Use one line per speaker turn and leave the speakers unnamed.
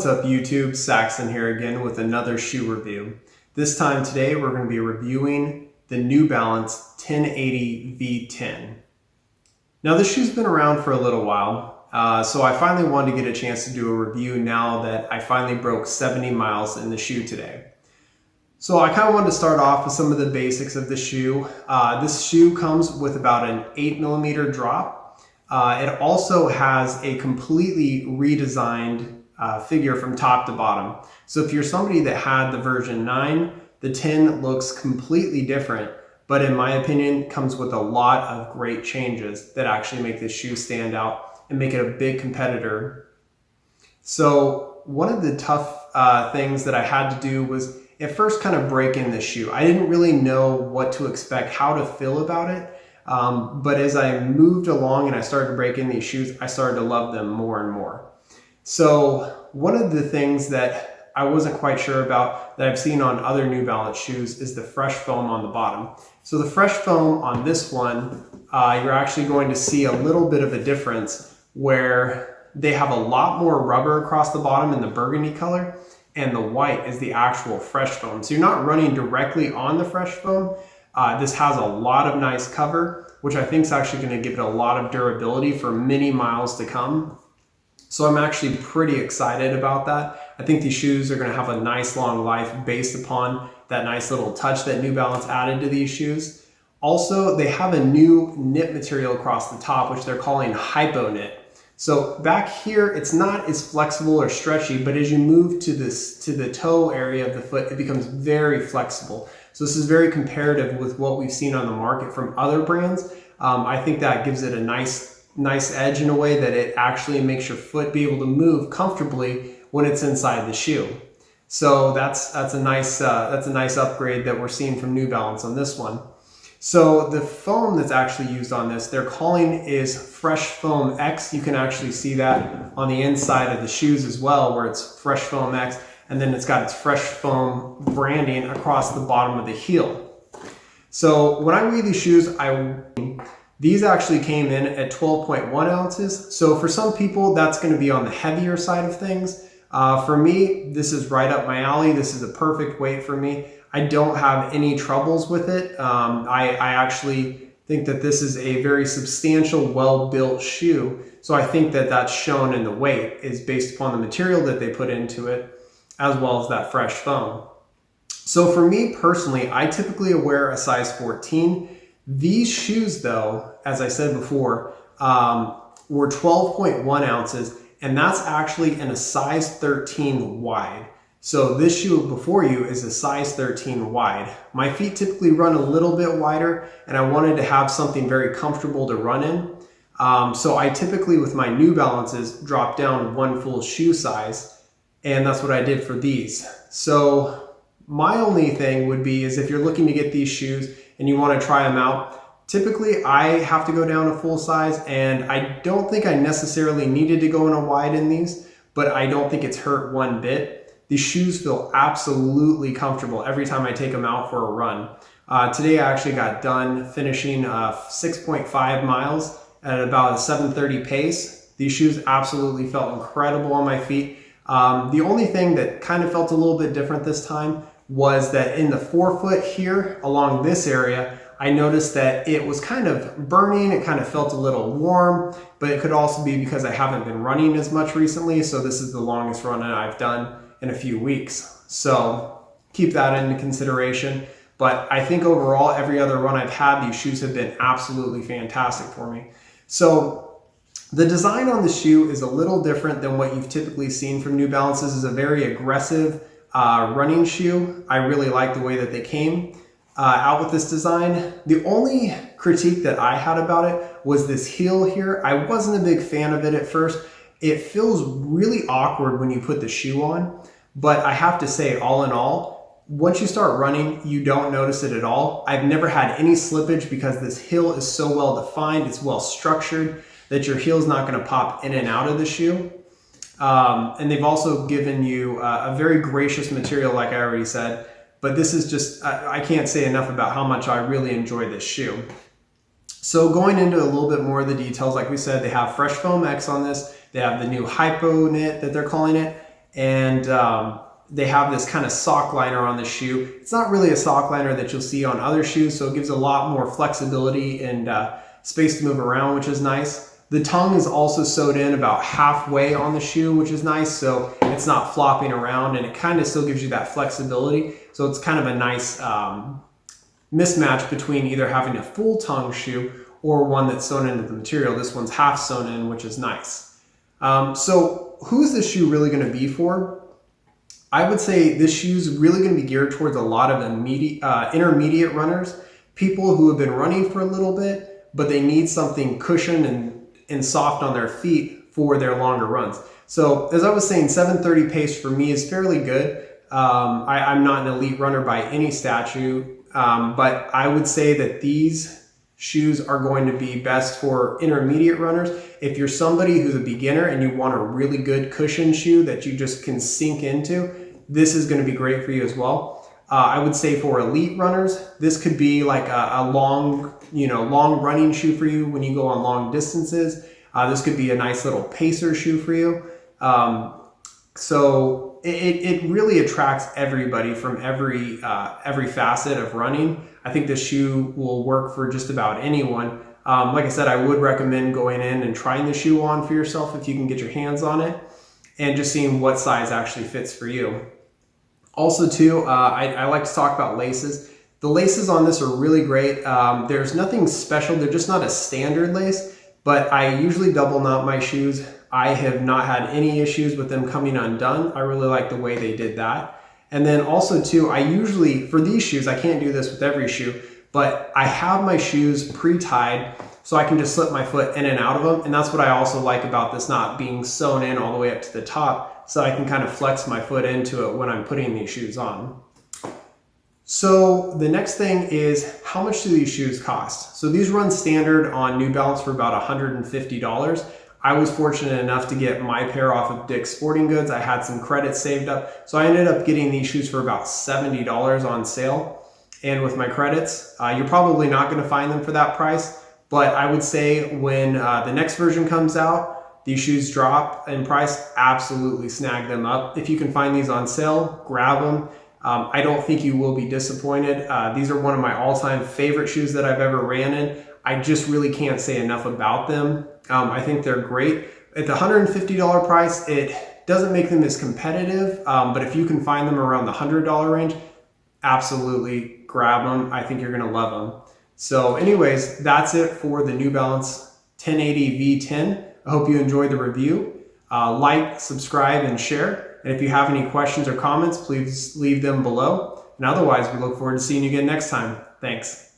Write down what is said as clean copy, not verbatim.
What's up YouTube, Saxon here again with another shoe review. This time today we're going to be reviewing the New Balance 1080 V10. Now this shoe's been around for a little while, so I finally wanted to get a chance to do a review now that I finally broke 70 miles in the shoe today. So I kind of wanted to start off with some of the basics of the shoe. This shoe comes with about an 8mm drop. It also has a completely redesigned figure from top to bottom. So if you're somebody that had the version 9, the 10 looks completely different, but in my opinion comes with a lot of great changes that actually make this shoe stand out and make it a big competitor. So one of the tough things that I had to do was at first kind of break in this shoe. I didn't really know what to expect, how to feel about it. But as I moved along and I started to break in these shoes, I started to love them more and more. So one of the things that I wasn't quite sure about that I've seen on other New Balance shoes is the fresh foam on the bottom. So the fresh foam on this one, you're actually going to see a little bit of a difference where they have a lot more rubber across the bottom in the burgundy color, and the white is the actual fresh foam. So you're not running directly on the fresh foam. This has a lot of nice cover, which I think is actually going to give it a lot of durability for many miles to come. So I'm actually pretty excited about that. I think these shoes are going to have a nice long life based upon that nice little touch that New Balance added to these shoes. Also, they have a new knit material across the top, which they're calling Hypoknit. So back here, it's not as flexible or stretchy, but as you move to the toe area of the foot, it becomes very flexible. So this is very comparative with what we've seen on the market from other brands. I think that gives it a nice edge in a way that it actually makes your foot be able to move comfortably when it's inside the shoe. So that's a nice upgrade that we're seeing from New Balance on this one. So the foam that's actually used on this, they're calling is Fresno Foam X. You can actually see that on the inside of the shoes as well, where it's Fresno Foam X, and then it's got its fresh foam branding across the bottom of the heel. So when I weigh these shoes, these actually came in at 12.1 ounces. So for some people, that's going to be on the heavier side of things. For me, this is right up my alley. This is a perfect weight for me. I don't have any troubles with it. I actually think that this is a very substantial, well-built shoe. So I think that that's shown in the weight is based upon the material that they put into it, as well as that fresh foam. So for me personally, I typically wear a size 14. These shoes though, as I said before, were 12.1 ounces, and that's actually in a size 13 wide. So this shoe before you is a size 13 wide. My feet typically run a little bit wider, and I wanted to have something very comfortable to run in. So I typically, with my New Balances, drop down one full shoe size, and that's what I did for these. So my only thing would be is if you're looking to get these shoes and you want to try them out, typically I have to go down a full size, and I don't think I necessarily needed to go in a wide in these, but I don't think it's hurt one bit. These shoes feel absolutely comfortable every time I take them out for a run. Today I actually got done finishing 6.5 miles at about a 7:30 pace. These shoes absolutely felt incredible on my feet. The only thing that kind of felt a little bit different this time was that in the forefoot here along this area, I noticed that it was kind of burning. It kind of felt a little warm, but it could also be because I haven't been running as much recently. So this is the longest run that I've done in a few weeks. So keep that into consideration. But I think overall, every other run I've had, these shoes have been absolutely fantastic for me. So the design on the shoe is a little different than what you've typically seen from New Balance. This is a very aggressive running shoe. I really like the way that they came out with this design. The only critique that I had about it was this heel here. I wasn't a big fan of it at first. It feels really awkward when you put the shoe on, but I have to say, all in all, once you start running, you don't notice it at all. I've never had any slippage because this heel is so well defined, it's well structured, that your heel's not going to pop in and out of the shoe. And they've also given you a very gracious material, like I already said, but this is just, I can't say enough about how much I really enjoy this shoe. So going into a little bit more of the details, like we said, they have Fresno Foam X on this. They have the new Hypoknit that they're calling it. and they have this kind of sock liner on the shoe. It's not really a sock liner that you'll see on other shoes, so it gives a lot more flexibility and space to move around, which is nice. The tongue is also sewed in about halfway on the shoe, which is nice, so it's not flopping around, and it kind of still gives you that flexibility. So it's kind of a nice mismatch between either having a full tongue shoe or one that's sewn into the material. This one's half sewn in, which is nice. So who's this shoe really going to be for? I would say this shoe is really going to be geared towards a lot of intermediate runners, people who have been running for a little bit, but they need something cushioned and soft on their feet for their longer runs. So as I was saying, 7:30 pace for me is fairly good. I'm not an elite runner by any statute, but I would say that these shoes are going to be best for intermediate runners. If you're somebody who's a beginner and you want a really good cushion shoe that you just can sink into, this is going to be great for you as well. I would say for elite runners, this could be like a long running shoe for you when you go on long distances. This could be a nice little pacer shoe for you. So it really attracts everybody from every facet of running. I think this shoe will work for just about anyone. Like I said, I would recommend going in and trying the shoe on for yourself if you can get your hands on it, and just seeing what size actually fits for you. Also too, I like to talk about laces. The laces on this are really great. There's nothing special. They're just not a standard lace, but I usually double knot my shoes. I have not had any issues with them coming undone. I really like the way they did that. And then also too, I usually, for these shoes, I can't do this with every shoe, but I have my shoes pre-tied so I can just slip my foot in and out of them. And that's what I also like about this not being sewn in all the way up to the top, so I can kind of flex my foot into it when I'm putting these shoes on. So the next thing is, how much do these shoes cost? So these run standard on New Balance for about $150. I was fortunate enough to get my pair off of Dick's Sporting Goods. I had some credits saved up, so I ended up getting these shoes for about $70 on sale. And with my credits, you're probably not going to find them for that price, but I would say when the next version comes out, these shoes drop in price, absolutely snag them up. If you can find these on sale, grab them. I don't think you will be disappointed. These are one of my all-time favorite shoes that I've ever ran in. I just really can't say enough about them. I think they're great. At the $150 price, it doesn't make them as competitive, but if you can find them around the $100 range, absolutely grab them. I think you're gonna love them. So anyways, that's it for the New Balance 1080 V10. I hope you enjoyed the review. Like, subscribe, and share. And if you have any questions or comments, please leave them below. And otherwise, we look forward to seeing you again next time. Thanks.